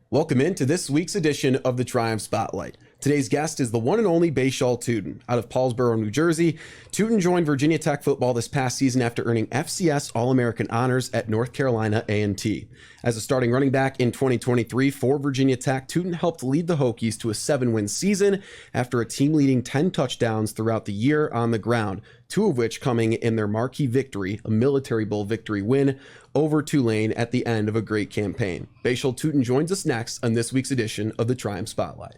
Welcome into this week's edition of the Triumph Spotlight. Today's guest is the one and only Bhayshul Tuten. Out of Paulsboro, New Jersey, Tuten joined Virginia Tech football this past season after earning FCS All-American honors at North Carolina A&T. As a starting running back in 2023 for Virginia Tech, Tuten helped lead the Hokies to a 7-win season after a team-leading 10 touchdowns throughout the year on the ground, 2 of which coming in their marquee victory, a Military Bowl victory win over Tulane at the end of a great campaign. Bhayshul Tuten joins us next on this week's edition of the Triumph Spotlight.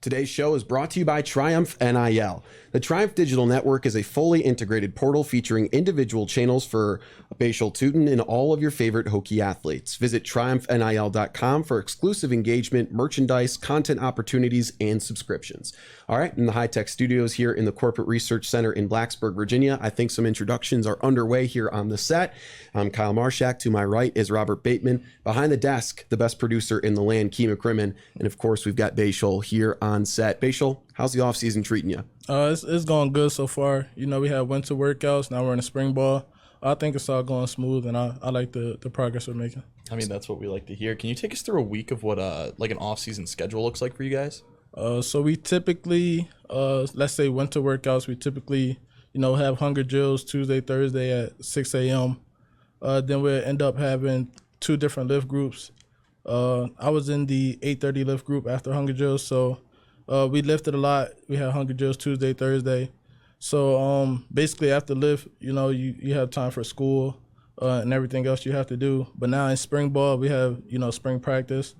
Today's show is brought to you by Triumph NIL. The Triumph Digital Network is a fully integrated portal featuring individual channels for Bhayshul Tuten and all of your favorite Hokie athletes. Visit triumphnil.com for exclusive engagement, merchandise, content opportunities, and subscriptions. All right, in the high-tech studios here in the Corporate Research Center in Blacksburg, Virginia, I think some introductions are underway here on the set. I'm Kyle Marshak. To my right is Robert Bateman. Behind the desk, the best producer in the land, Key McCrimmon. And of course, we've got Bhayshul here on set. Bhayshul, how's the offseason treating you? It's going good so far. You know, we had winter workouts. Now we're in the spring ball. I think it's all going smooth, and I like the progress we're making. I mean, that's what we like to hear. Can you take us through a week of what like an off-season schedule looks like for you guys? So we typically, let's say winter workouts, we typically, have hunger drills Tuesday, Thursday at 6 a.m. Then we'll end up having 2 different lift groups. I was in the 8:30 lift group after hunger drills, so we lifted a lot. We had hunger drills Tuesday, Thursday. So basically after lift, you have time for school and everything else you have to do. But now in spring ball, we have, spring practice.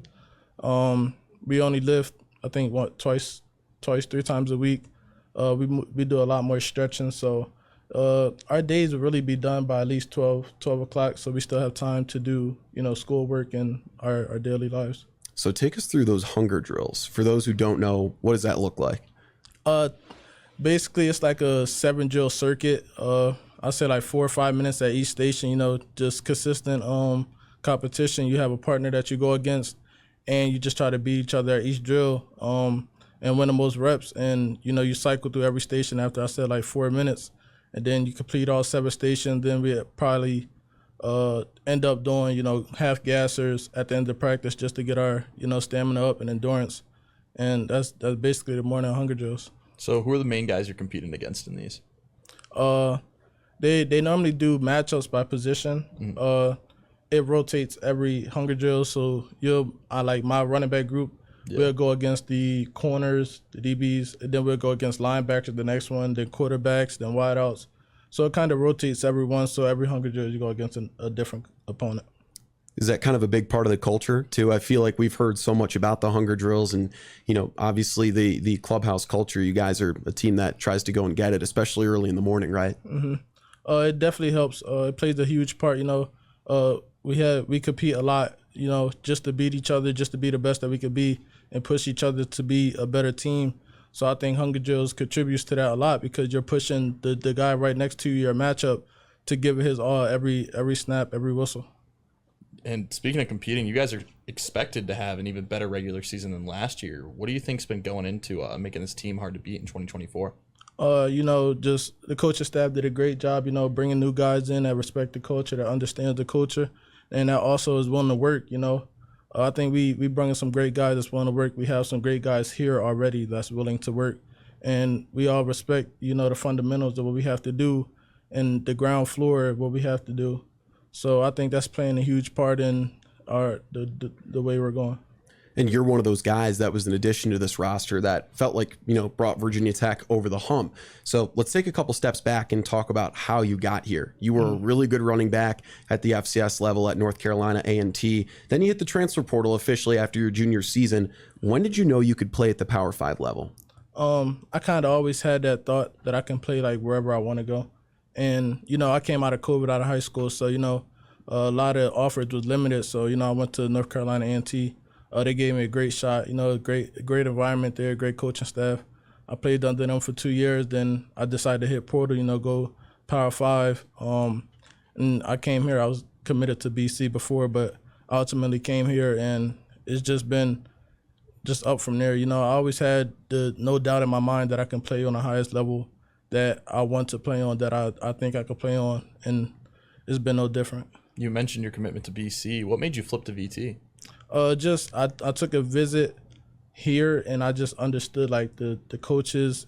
We only lift, I think, twice, 3 times a week. We do a lot more stretching. So our days will really be done by at least 12 o'clock. So we still have time to do, schoolwork and our daily lives. So take us through those hunger drills. For those who don't know, what does that look like? Basically, it's like a 7 drill circuit. I say like 4 or 5 minutes at each station, just consistent competition. You have a partner that you go against, and you just try to beat each other at each drill and win the most reps. And, you cycle through every station after I said like 4 minutes, and then you complete all 7 stations. Then we probably end up doing, half gassers at the end of practice just to get our, stamina up and endurance. And that's basically the morning hunger drills. So who are the main guys you're competing against in these? They normally do matchups by position. Mm-hmm. It rotates every hunger drill. So I like my running back group. Yeah. We'll go against the corners, the DBs, and then we'll go against linebackers the next one, then quarterbacks, then wideouts. So it kind of rotates every one. So every hunger drill you go against a different opponent. Is that kind of a big part of the culture too? I feel like we've heard so much about the hunger drills and, obviously the clubhouse culture. You guys are a team that tries to go and get it, especially early in the morning, right? Mm-hmm. It definitely helps. It plays a huge part. We compete a lot, just to beat each other, just to be the best that we could be and push each other to be a better team. So I think hunger drills contributes to that a lot because you're pushing the guy right next to your matchup to give it his all every snap, every whistle. And speaking of competing, you guys are expected to have an even better regular season than last year. What do you think's been going into making this team hard to beat in 2024? Just the coaching staff did a great job, bringing new guys in that respect the culture, that understands the culture, and that also is willing to work, I think we bring in some great guys that's willing to work. We have some great guys here already that's willing to work, and we all respect, the fundamentals of what we have to do and the ground floor of what we have to do. So I think that's playing a huge part in the way we're going. And you're one of those guys that was an addition to this roster that felt like, brought Virginia Tech over the hump. So let's take a couple steps back and talk about how you got here. You were a really good running back at the FCS level at North Carolina A&T. Then you hit the transfer portal officially after your junior season. When did you know you could play at the Power 5 level? I kind of always had that thought that I can play like wherever I want to go. And, I came out of COVID out of high school, so, a lot of offers was limited. So, I went to North Carolina A&T. They gave me a great shot, great environment there, great coaching staff. I played under them for 2 years. Then I decided to hit portal, go Power 5. And I came here. I was committed to BC before, but I ultimately came here, and it's just been just up from there. You know, I always had no doubt in my mind that I can play on the highest level that I want to play on, that I think I could play on, and it's been no different. You mentioned your commitment to BC. What made you flip to VT? I took a visit here, and I just understood like the coaches,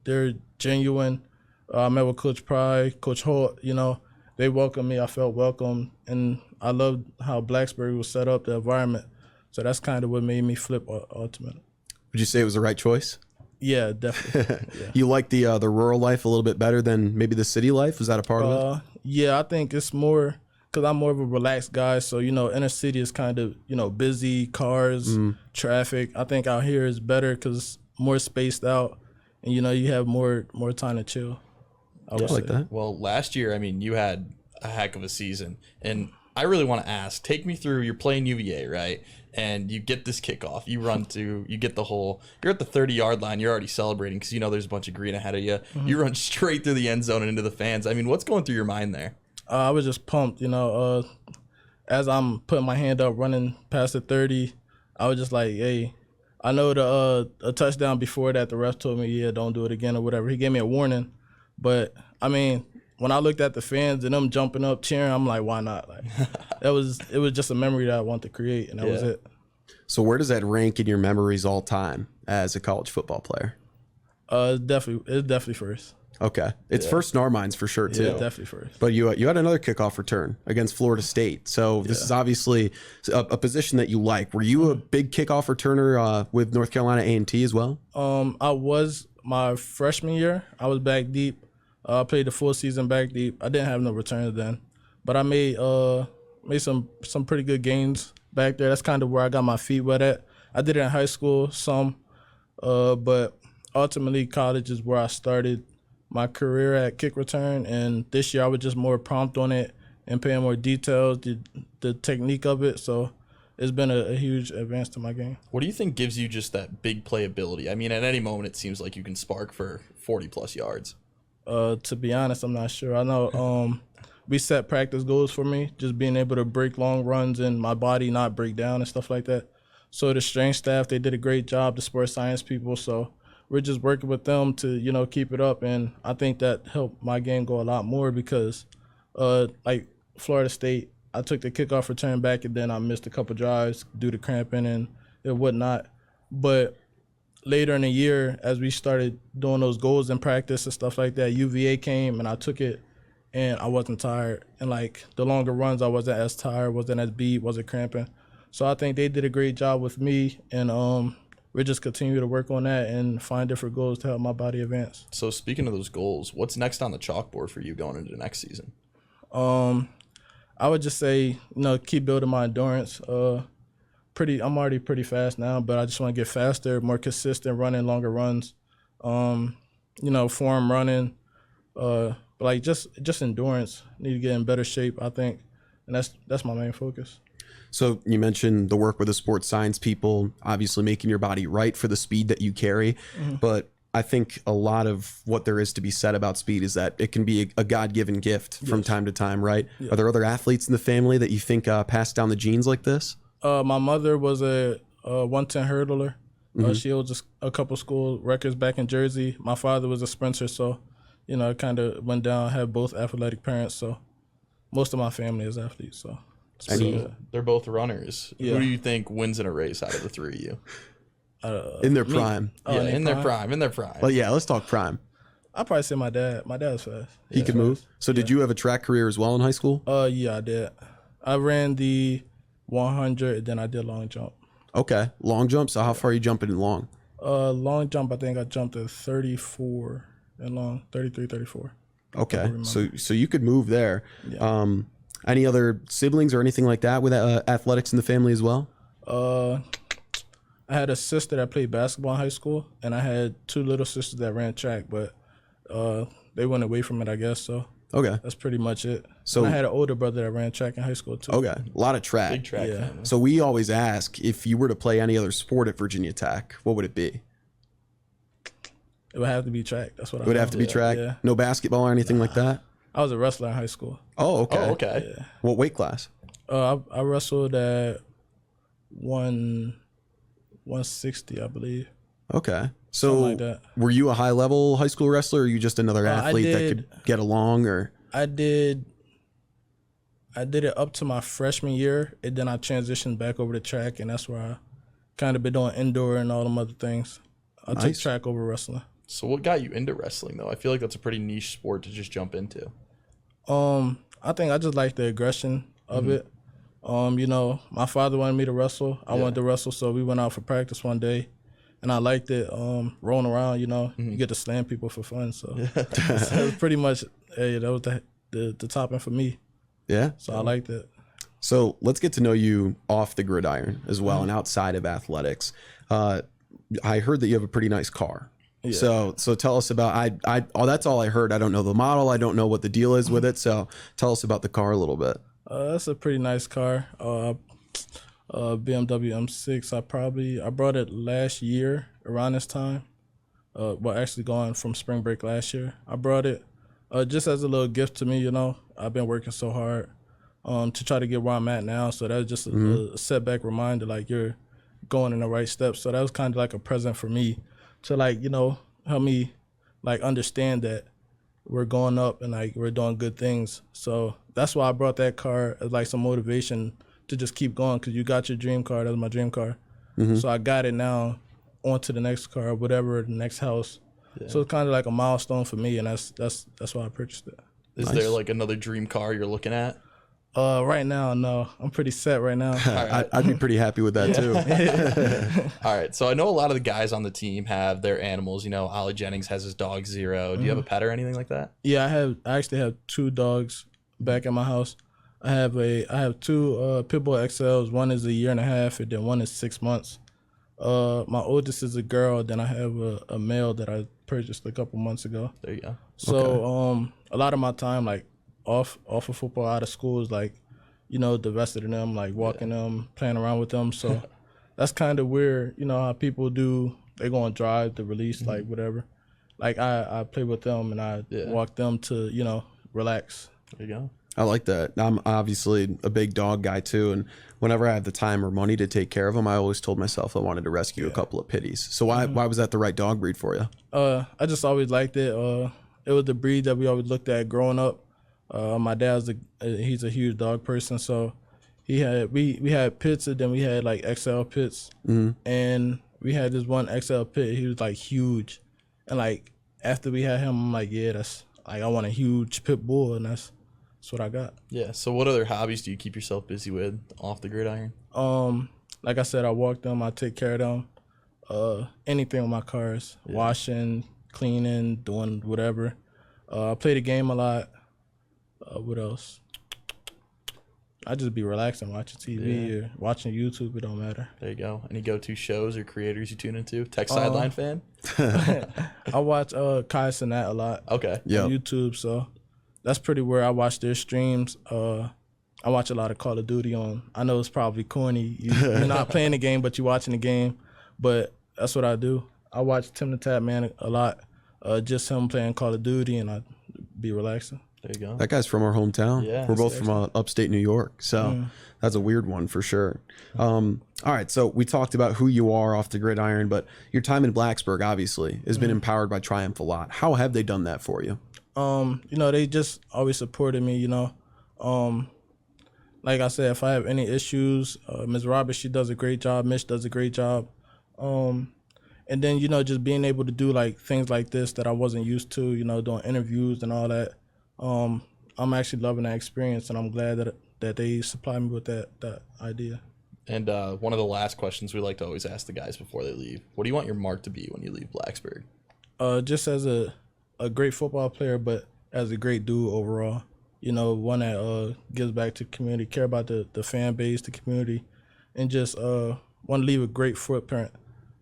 they're genuine. I met with Coach Pry, Coach Holt, you know, they welcomed me. I felt welcome, and I loved how Blacksburg was set up, the environment. So that's kind of what made me flip ultimately. Would you say it was the right choice? Yeah, definitely. Yeah. You like the rural life a little bit better than maybe the city life? Was that a part of it? Yeah, I think it's more because I'm more of a relaxed guy. So, you know, inner city is kind of, you know, busy, cars, traffic. I think out here is better because it's more spaced out, and, you know, you have more time to chill. I would like say. that. Well, last year, I mean, you had a heck of a season. And I really want to ask, take me through, you're playing UVA, right? And you get this kickoff. You run to, you get the hole. You're at the 30-yard line. You're already celebrating because you know there's a bunch of green ahead of you. You run straight through the end zone and into the fans. I mean, what's going through your mind there? I was just pumped, you know. As I'm putting my hand up, running past the 30, I was just like, hey, I know a touchdown before that, the ref told me, yeah, don't do it again or whatever. He gave me a warning. But, I mean, when I looked at the fans and them jumping up, cheering, I'm like, why not? Like, it was just a memory that I wanted to create, and that was it. So where does that rank in your memories all time as a college football player? It's definitely first. Okay. It's first in our minds for sure, too. Yeah, definitely first. But you had another kickoff return against Florida State. So this is obviously a position that you like. Were you a big kickoff returner with North Carolina A&T as well? I was my freshman year. I was back deep. I played the full season back deep. I didn't have no returns then, but I made some pretty good gains back there. That's kind of where I got my feet wet at. I did it in high school some, but ultimately college is where I started my career at kick return. And this year I was just more prompt on it and paying more details, the technique of it. So it's been a huge advance to my game. What do you think gives you just that big playability? I mean, at any moment it seems like you can spark for 40-plus yards. To be honest, I'm not sure. I know we set practice goals for me, just being able to break long runs and my body not break down and stuff like that. So the strength staff, they did a great job, the sports science people. So we're just working with them to, you know, keep it up. And I think that helped my game go a lot more because, like Florida State, I took the kickoff return back and then I missed a couple drives due to cramping and whatnot. But later in the year, as we started doing those goals in practice and stuff like that, UVA came and I took it and I wasn't tired. And like the longer runs, I wasn't as tired, wasn't as beat, wasn't cramping. So I think they did a great job with me, and we just continue to work on that and find different goals to help my body advance. So speaking of those goals, what's next on the chalkboard for you going into the next season? I would just say, you know, keep building my endurance. I'm already pretty fast now, but I just want to get faster, more consistent, running longer runs. You know, form running, like just endurance. Need to get in better shape, I think, and that's my main focus. So you mentioned the work with the sports science people, obviously making your body right for the speed that you carry. But I think a lot of what there is to be said about speed is that it can be a God-given gift from time to time, right? Yeah. Are there other athletes in the family that you think passed down the genes like this? My mother was a 110 hurdler. She held just a couple school records back in Jersey. My father was a sprinter, so, you know, it kind of went down. I had both athletic parents, so most of my family is athletes, so. They're both runners. Yeah. Who do you think wins in a race out of the three of you? In their prime. In their prime. Well, yeah, let's talk prime. I'd probably say my dad. My dad's fast. He could move. So did you have a track career as well in high school? Yeah, I did. I ran the 100, and then I did long jump. Okay, long jump. So how far are you jumping in long? Long jump, I think I jumped at 34 and long, 33, 34. Okay, so you could move there. Yeah. Any other siblings or anything like that with athletics in the family as well? I had a sister that played basketball in high school, and I had two little sisters that ran track, but they went away from it, I guess. So okay, that's pretty much it. So and I had an older brother that ran track in high school too. Okay, a lot of track. Big track. Yeah. Family. So we always ask, if you were to play any other sport at Virginia Tech, what would it be? It would have to be track. That's what it would have to be track. Yeah. No basketball or anything like that. I was a wrestler in high school. Oh, okay. Oh, okay. Yeah. What weight class? I wrestled at 1 160, I believe. Okay. So Something like that. were you a high level high school wrestler, or are you just another athlete that did- could get along, or? I did it up to my freshman year, and then I transitioned back over to track, and that's where I kind of been doing indoor and all them other things. I took Nice. track over wrestling. So what got you into wrestling though? I feel like that's a pretty niche sport to just jump into. I think I just like the aggression of it. You know, my father wanted me to wrestle. I wanted to wrestle, so we went out for practice one day, and I liked it. Rolling around, you know, you get to slam people for fun. So, so it was pretty much, that was the topping for me. Yeah. So I liked it. So let's get to know you off the gridiron as well and outside of athletics. I heard that you have a pretty nice car. Yeah. So tell us about that's all I heard. I don't know the model. I don't know what the deal is with it. So tell us about the car a little bit. That's a pretty nice car. BMW M6. I brought it last year around this time. Well, actually going from spring break last year. I brought it just as a little gift to me. You know, I've been working so hard to try to get where I'm at now. So that was just a setback reminder, like you're going in the right steps. So that was kind of like a present for me to, like, you know, help me like understand that we're going up and like we're doing good things. So that's why I brought that car as like some motivation to just keep going, because you got your dream car. That was my dream car. So I got it now, on to the next car, whatever, the next house. So it's kind of like a milestone for me, and that's why I purchased it. Is there like another dream car you're looking at? Right now, no. I'm pretty set right now. I'd be pretty happy with that too. All right. So I know a lot of the guys on the team have their animals. You know, Ollie Jennings has his dog Zero. Do you have a pet or anything like that? Yeah, I actually have 2 dogs back at my house. I have 2 pit bull XLs. One is a year and a half, and then one is 6 months. My oldest is a girl. Then I have a male that I purchased a couple months ago. There you go. So a lot of my time, like off of football, out of school, is like, you know, invested in them, like walking them, playing around with them. So that's kind of where, you know, how people do. They go on drive, the release, like whatever. Like I play with them and I walk them to, you know, relax. There you go. I like that. I'm obviously a big dog guy too, and whenever I have the time or money to take care of them, I always told myself I wanted to rescue a couple of pitties. So why was that the right dog breed for you? I just always liked it. It was the breed that we always looked at growing up. My dad's he's a huge dog person, so we had pits, and then we had like XL pits, and we had this one XL pit. He was like huge, and like after we had him, I'm like, yeah, that's like, I want a huge pit bull, and that's what I got. Yeah. So what other hobbies do you keep yourself busy with off the gridiron? Like I said, I walk them, I take care of them. Anything with my cars, washing, cleaning, doing whatever. I play the game a lot. What else? I just be relaxing, watching TV or watching YouTube. It don't matter. There you go. Any go-to shows or creators you tune into? Tech Sideline fan? I watch Kai Cenat a lot Okay. on YouTube, so that's pretty where I watch their streams. I watch a lot of Call of Duty on. I know it's probably corny. You're not playing the game, but you're watching the game. But that's what I do. I watch Tim the Tap Man a lot. Just him playing Call of Duty, and I be relaxing. There you go. That guy's from our hometown. Yeah. We're both from upstate New York, so that's a weird one for sure. All right, so we talked about who you are off the gridiron, but your time in Blacksburg obviously has been empowered by Triumph a lot. How have they done that for you? You know, they just always supported me, you know. Like I said, if I have any issues, Ms. Roberts, she does a great job. Mitch does a great job. And then, you know, just being able to do like things like this that I wasn't used to, you know, doing interviews and all that. I'm actually loving that experience, and I'm glad that they supply me with that idea. And one of the last questions we like to always ask the guys before they leave: what do you want your mark to be when you leave Blacksburg? Just as a great football player, but as a great dude overall. You know, one that gives back to the community, care about the fan base, the community, and just want to leave a great footprint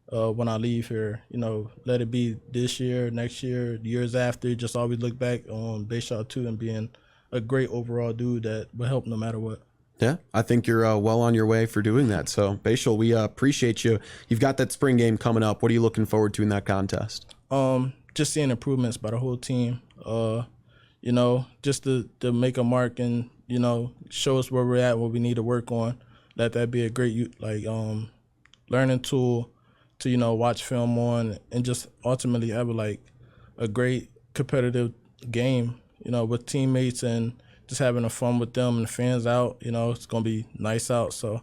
when I leave here. You know, let it be this year, next year, years after. Just always look back on Bhayshul Tuten being a great overall dude that will help no matter what. Yeah, I think you're well on your way for doing that. So, Bhayshul, we appreciate you. You've got that spring game coming up. What are you looking forward to in that contest? Just seeing improvements by the whole team. You know, just to make a mark and, you know, show us where we're at, what we need to work on. Let that be a great learning tool to, watch film on, and just ultimately have a great competitive game, with teammates, and just having a fun with them and the fans out. It's going to be nice out. So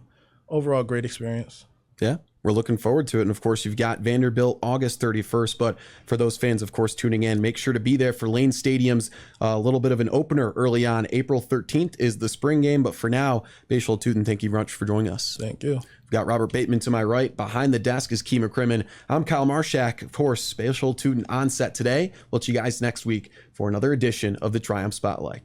overall, great experience. Yeah, we're looking forward to it. And of course, you've got Vanderbilt August 31st. But for those fans, of course, tuning in, make sure to be there for Lane Stadium's a little bit of an opener early on. April 13th is the spring game. But for now, Bhayshul Tuten, thank you very much for joining us. Thank you. We've got Robert Bateman to my right. Behind the desk is Key McCrimmon. I'm Kyle Marshak. Of course, Bhayshul Tuten on set today. We'll see you guys next week for another edition of the Triumph Spotlight.